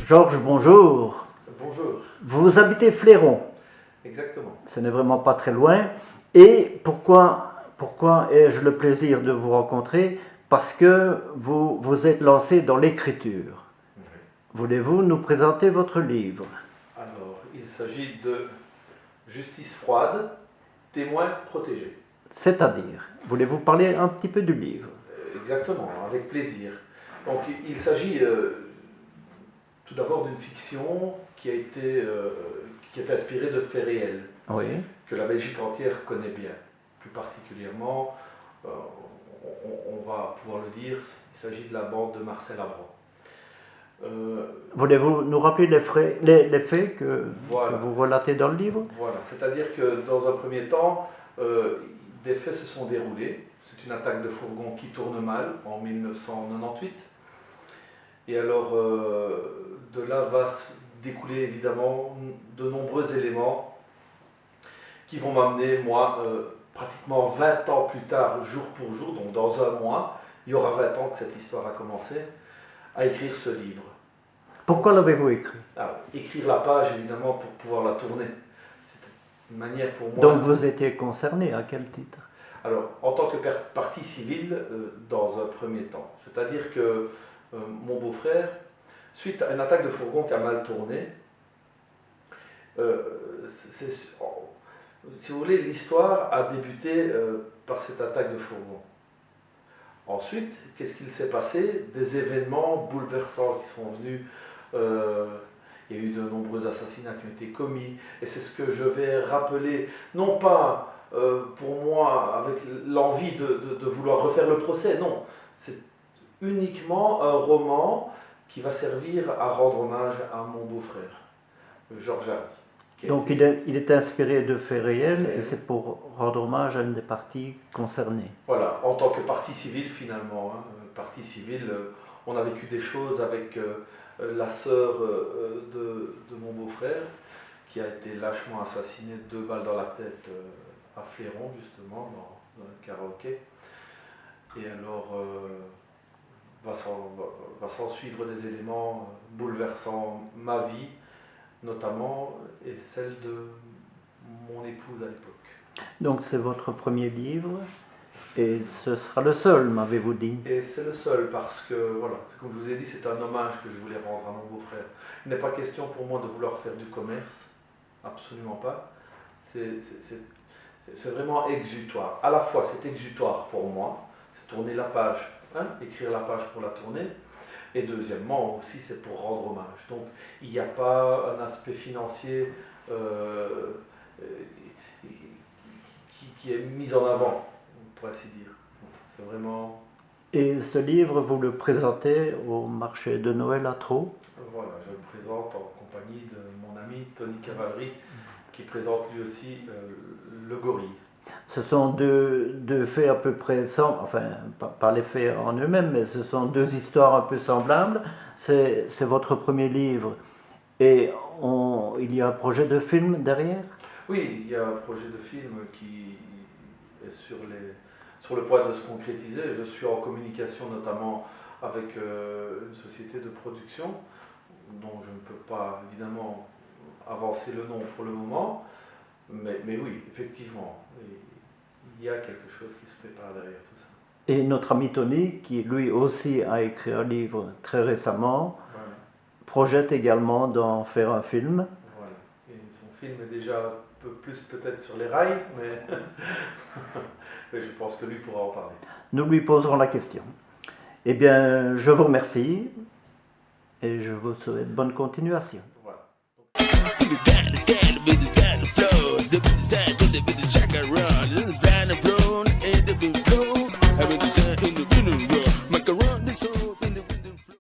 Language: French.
Georges, bonjour. Bonjour. Vous habitez Fléron. Exactement. Ce n'est vraiment pas très loin. Et pourquoi ai-je le plaisir de vous rencontrer? Parce que vous vous êtes lancé dans l'écriture. Oui. Voulez-vous nous présenter votre livre? Alors, il s'agit de Justice froide, témoin protégé. C'est-à-dire, voulez-vous parler un petit peu du livre? Exactement, avec plaisir. Donc, il s'agit tout d'abord d'une fiction qui est inspirée de faits réels, Oui. que la Belgique entière connaît bien. Plus particulièrement, on va pouvoir le dire, il s'agit de la bande de Marcel Abran. Voulez-vous nous rappeler les faits que vous relatez dans le livre? Voilà, c'est-à-dire que dans un premier temps, des faits se sont déroulés. C'est une attaque de fourgon qui tourne mal en 1998. Et alors, de là va découler évidemment de nombreux éléments qui vont m'amener, moi, pratiquement 20 ans plus tard, jour pour jour, donc dans un mois, il y aura 20 ans que cette histoire a commencé, à écrire ce livre. Pourquoi l'avez-vous écrit? Alors, écrire la page, évidemment, pour pouvoir la tourner. C'est une manière pour moi... Donc vous étiez concerné, à quel titre? Alors, en tant que partie civile, dans un premier temps. C'est-à-dire que mon beau-frère, suite à une attaque de fourgon qui a mal tourné, si vous voulez, l'histoire a débuté par cette attaque de fourgon. Ensuite, qu'est-ce qu'il s'est passé? Des événements bouleversants qui sont venus. Il y a eu de nombreux assassinats qui ont été commis, et c'est ce que je vais rappeler, non pas pour moi avec l'envie de vouloir refaire le procès, non, c'est uniquement un roman qui va servir à rendre hommage à mon beau-frère, Georges Hardy. Donc il est inspiré de faits réels et c'est pour rendre hommage à une des parties concernées. Voilà, en tant que partie civile finalement, partie civile, on a vécu des choses avec la sœur de mon beau-frère qui a été lâchement assassinée, 2 balles dans la tête à Fléron justement, dans un karaoké. Et alors va s'en suivre des éléments bouleversant ma vie notamment et celle de mon épouse à l'époque. Donc c'est votre premier livre et ce sera le seul, m'avez-vous dit? Et c'est le seul parce que, voilà, comme je vous ai dit, c'est un hommage que je voulais rendre à mon beau-frère. Il n'est pas question pour moi de vouloir faire du commerce, absolument pas. C'est vraiment exutoire. À la fois c'est exutoire pour moi, c'est tourner la page, écrire la page pour la tourner. Et deuxièmement aussi c'est pour rendre hommage. Donc il n'y a pas un aspect financier qui est mis en avant, pour ainsi dire. C'est vraiment... Et ce livre, vous le présentez au marché de Noël à Traux? Voilà, je le présente en compagnie de mon ami Tony Cavalry, qui présente lui aussi le gorille. Ce sont deux faits à peu près enfin pas les faits en eux-mêmes, mais ce sont 2 histoires un peu semblables. C'est votre premier livre et il y a un projet de film derrière? Oui, il y a un projet de film qui est sur le point de se concrétiser. Je suis en communication notamment avec une société de production dont je ne peux pas évidemment avancer le nom pour le moment, mais oui, effectivement, il y a quelque chose qui se prépare derrière tout ça. Et notre ami Tony, qui lui aussi a écrit un livre très récemment, voilà, projette également d'en faire un film. Voilà, et son film est déjà un peu plus peut-être sur les rails, mais je pense que lui pourra en parler. Nous lui poserons la question. Eh bien, je vous remercie et je vous souhaite bonne continuation. Voilà.